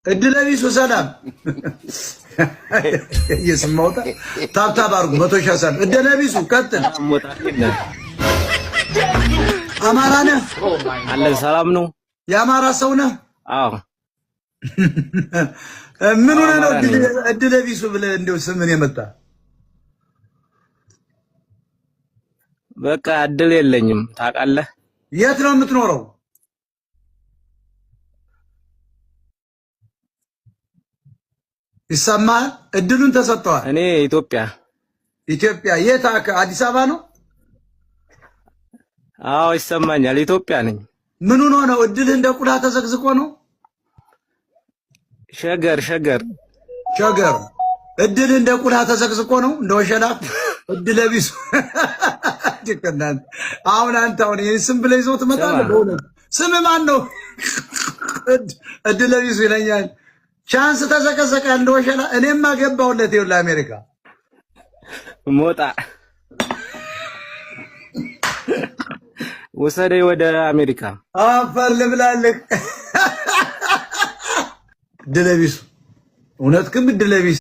እድለቢሱ ሰላም የስማውታ ታብታብ አድርጉ 100 ሺህ ሰላም እድለቢሱ ቀጥል። አማራ ነህ አለ ሰላም ነው። የአማራ ሰው ነህ? አዎ። ምን ሆነህ ነው እድለቢሱ ብለህ እንደው ስምን የመጣ? በቃ እድል የለኝም ታውቃለህ። የት ነው የምትኖረው? ይሰማል። እድሉን ተሰጥቷል። እኔ ኢትዮጵያ የት? አዲስ አበባ ነው? አዎ ይሰማኛል። ኢትዮጵያ ነኝ። ምን ሆኖ ነው? እድልህ እንደ ቁላ ተዘግዝቆ ነው? ሸገር እድልህ እንደ ቁላ ተዘግዝቆ ነው? እንደ ወሸላ እድለቢሱ አሁን አንተ ይሄን ስም ብለህ ይዘው ትመጣለህ። በእውነት ስም ማን ነው? እድለቢሱ ይለኛል። ቻንስ ተዘቀዘቀ እንደ ወሸላ። እኔማ ገባሁለት። ይኸውልህ ለአሜሪካ ሞጣ ወሰደኝ ወደ አሜሪካ። አፈር ልብላለህ። እድለቢሱ እውነት ግን እድለቢስ